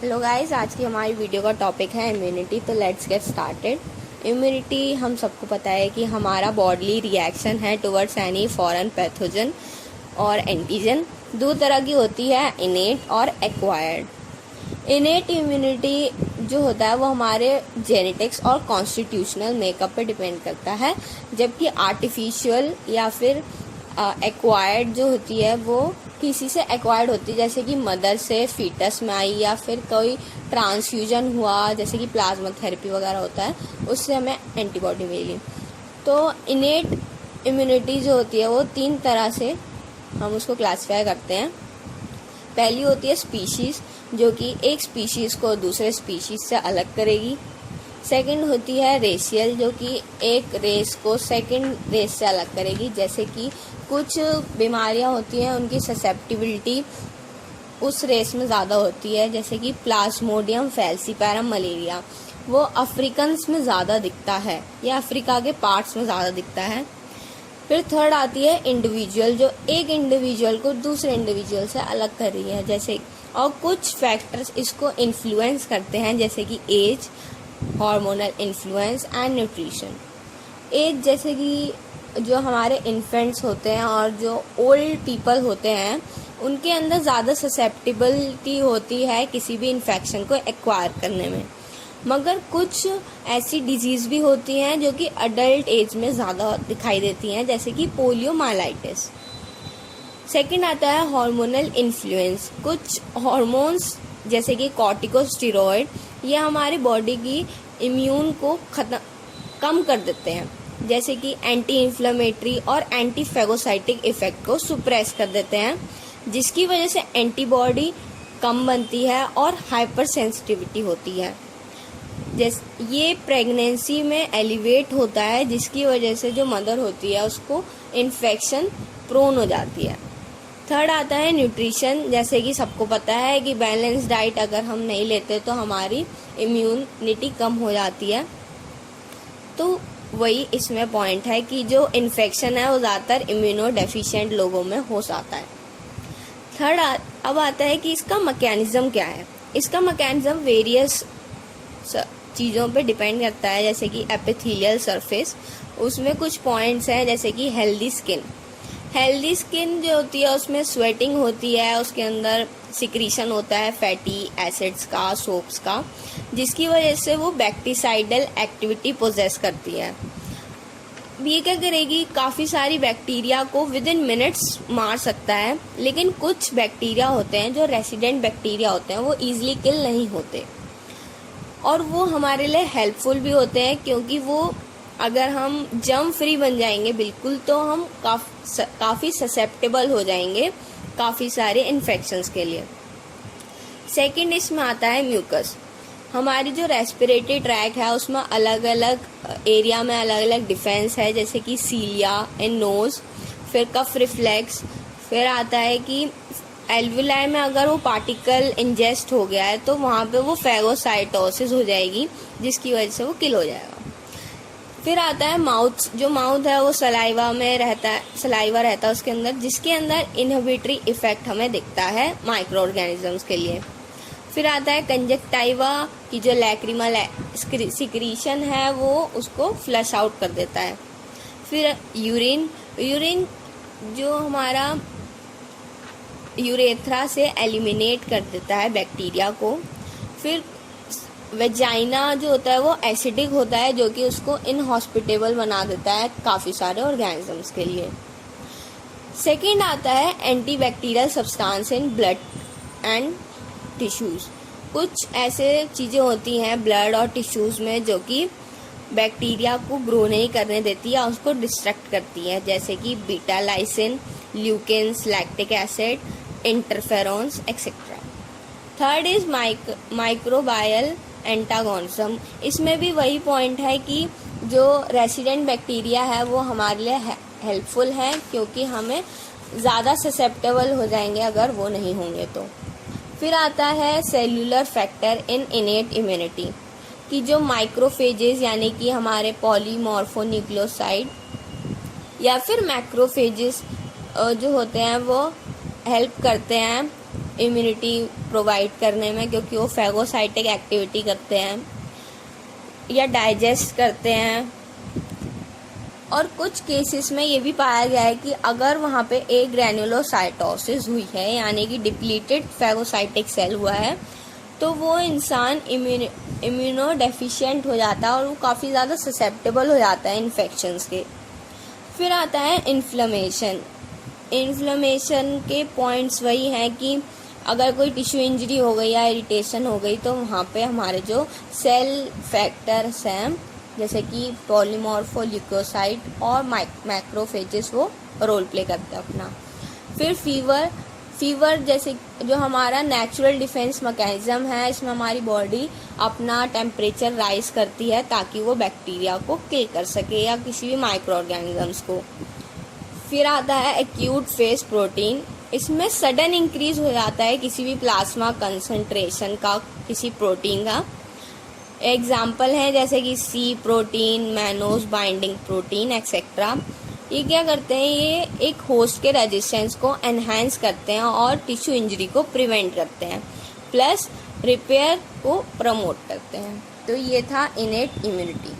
Hello guys, आज की हमारी वीडियो का टॉपिक है इम्यूनिटी। तो लेट्स गेट स्टार्टेड। इम्यूनिटी हम सबको पता है कि हमारा बॉडली रिएक्शन है टुवर्ड्स एनी फॉरेन पैथोजन और एंटीजन। दो तरह की होती है, इनेट और एक्वायर्ड। इनेट इम्यूनिटी जो होता है वो हमारे जेनेटिक्स और कॉन्स्टिट्यूशनल मेकअप पे डिपेंड करता है, जबकि आर्टिफिशियल या फिर एक्वायर्ड जो होती है वो किसी से एक्वायर्ड होती है, जैसे कि मदर से फीटस में आई या फिर कोई ट्रांसफ्यूजन हुआ, जैसे कि प्लाज्मा थेरेपी वगैरह होता है, उससे हमें एंटीबॉडी मिली। तो इनेट इम्यूनिटी जो होती है वो तीन तरह से हम उसको क्लासिफाई करते हैं। पहली होती है स्पीशीज़, जो कि एक स्पीशीज़ को दूसरे स्पीशीज़ से अलग करेगी। सेकंड होती है रेशियल, जो कि एक रेस को सेकंड रेस से अलग करेगी, जैसे कि कुछ बीमारियां होती हैं उनकी ससेप्टिबिलिटी उस रेस में ज़्यादा होती है, जैसे कि प्लाज्मोडियम फैल्सीपैरम मलेरिया, वो अफ्रीकन्स में ज़्यादा दिखता है या अफ्रीका के पार्ट्स में ज़्यादा दिखता है। फिर थर्ड आती है इंडिविजुअल, जो एक इंडिविजुअल को दूसरे इंडिविजुअल से अलग कर रही है, जैसे और कुछ फैक्टर्स इसको इन्फ्लुएंस करते हैं, जैसे कि age, hormonal influence and nutrition. Age जैसे कि जो हमारे इन्फेंट्स होते हैं और जो ओल्ड पीपल होते हैं उनके अंदर ज़्यादा ससेप्टिबिलिटी होती है किसी भी इन्फेक्शन को एक्वायर करने में, मगर कुछ ऐसी डिजीज़ भी होती हैं जो कि अडल्ट एज में ज़्यादा दिखाई देती हैं, जैसे कि पोलियोमाइलाइटिस। सेकंड आता है हार्मोनल इन्फ्लुएंस। कुछ हार्मोन्स जैसे कि कॉर्टिकोस्टेरॉइड ये हमारी बॉडी की इम्यून को कम कर देते हैं, जैसे कि एंटी इन्फ्लेमेटरी और एंटी फैगोसाइटिक इफेक्ट को सुप्रेस कर देते हैं, जिसकी वजह से एंटीबॉडी कम बनती है और हाइपर सेंसिटिविटी होती है। जैसे ये प्रेगनेंसी में एलिवेट होता है, जिसकी वजह से जो मदर होती है उसको इन्फेक्शन प्रोन हो जाती है। थर्ड आता है न्यूट्रिशन। जैसे कि सबको पता है कि बैलेंस डाइट अगर हम नहीं लेते तो हमारी इम्यूनिटी कम हो जाती है। तो वही इसमें पॉइंट है कि जो इन्फेक्शन है वो ज़्यादातर इम्यूनो डेफिशिएंट लोगों में हो जाता है। थर्ड अब आता है कि इसका मैकेनिज्म क्या है। इसका मैकेनिज्म वेरियस चीज़ों पे डिपेंड करता है, जैसे कि एपिथेलियल सरफेस, उसमें कुछ पॉइंट्स हैं, जैसे कि हेल्दी स्किन। हेल्दी स्किन जो होती है उसमें स्वेटिंग होती है, उसके अंदर सिक्रीशन होता है फैटी एसिड्स का, सोप्स का, जिसकी वजह से वो बैक्टीसाइडल एक्टिविटी पोजेस करती है। ये क्या करेगी, काफ़ी सारी बैक्टीरिया को विद इन मिनट्स मार सकता है, लेकिन कुछ बैक्टीरिया होते हैं जो रेसिडेंट बैक्टीरिया होते हैं वो ईजिली किल नहीं होते, और वो हमारे लिए हेल्पफुल भी होते हैं, क्योंकि वो अगर हम जर्म फ्री बन जाएंगे बिल्कुल तो हम काफ़ी ससेप्टेबल हो जाएंगे काफ़ी सारे इन्फेक्शंस के लिए। सेकंड इसमें आता है म्यूकस। हमारी जो रेस्पिरेटरी ट्रैक है उसमें अलग अलग एरिया में अलग अलग डिफेंस है, जैसे कि सीलिया एंड नोज, फिर कफ रिफ्लेक्स। फिर आता है कि एल्वुलाई में अगर वो पार्टिकल इंजेस्ट हो गया है तो वहाँ पे वो फैगोसाइटोसिस हो जाएगी, जिसकी वजह से वो किल हो जाएगा। फिर आता है माउथ। जो माउथ है वो सलाइवा में रहता है, सलाइवा रहता है उसके अंदर, जिसके अंदर इनहिबिटरी इफेक्ट हमें दिखता है माइक्रो ऑर्गेनिजम्स के लिए। फिर आता है कंजक्टाइवा की जो लैक्रिमल सिक्रीशन है वो उसको फ्लश आउट कर देता है। फिर यूरिन जो हमारा यूरेथ्रा से एलिमिनेट कर देता है बैक्टीरिया को। फिर वेजाइना जो होता है वो एसिडिक होता है, जो कि उसको इनहॉस्पिटेबल बना देता है काफ़ी सारे ऑर्गेनिजम्स के लिए। सेकंड आता है antibacterial substance in blood and tissues. कुछ ऐसे चीज़ें होती हैं ब्लड और टिश्यूज़ में जो कि बैक्टीरिया को ग्रो नहीं करने देती या उसको डिस्ट्रक्ट करती है, जैसे कि beta lysin, leukins, lactic acid, interferons etcetera. Third is microbial antagonism. इसमें भी वही पॉइंट है कि जो रेसिडेंट बैक्टीरिया है वो हमारे लिए हेल्पफुल है, क्योंकि हमें ज़्यादा ससेप्टेबल हो जाएंगे अगर वो नहीं होंगे तो। फिर आता है cellular factor in innate immunity, कि जो माइक्रोफेजेस यानी कि हमारे पॉलीमॉर्फोन्यूक्लियोसाइड या फिर मैक्रोफेजेस जो होते हैं वो हेल्प करते हैं इम्यूनिटी प्रोवाइड करने में, क्योंकि वो फैगोसाइटिक एक्टिविटी करते हैं या डाइजेस्ट करते हैं। और कुछ केसेस में ये भी पाया गया है कि अगर वहाँ पे एक ग्रैन्युलोसाइटोसिस हुई है, यानी कि डिप्लीटेड फैगोसाइटिक सेल हुआ है, तो वो इंसान इम्यूनो डेफिशिएंट हो जाता है और वो काफ़ी ज़्यादा ससेप्टेबल हो जाता है इन्फेक्शंस के। फिर आता है इन्फ्लेमेशन। इन्फ्लेमेशन के पॉइंट्स वही हैं कि अगर कोई टिश्यू इंजरी हो गई या इरिटेशन हो गई तो वहाँ पे हमारे जो सेल फैक्टर्स हैं जैसे कि पॉलीमॉर्फोल्यूकोसाइट और मैक्रोफेजेस वो रोल प्ले करते हैं अपना। फिर फीवर जैसे जो हमारा नेचुरल डिफेंस मैकेनिज्म है, इसमें हमारी बॉडी अपना टेम्परेचर राइज करती है ताकि वो बैक्टीरिया को किल कर सके या किसी भी माइक्रो ऑर्गेनिजम्स को। फिर आता है एक्यूट फेज प्रोटीन। इसमें सडन इंक्रीज हो जाता है किसी भी प्लाज्मा कंसंट्रेशन का, किसी प्रोटीन का। एग्जाम्पल है जैसे कि C protein, mannose binding protein etcetera. ये क्या करते हैं, ये एक होस्ट के रेजिस्टेंस को एनहांस करते हैं और टिश्यू इंजरी को प्रिवेंट करते हैं, प्लस रिपेयर को प्रमोट करते हैं। तो ये था इनेट इम्यूनिटी।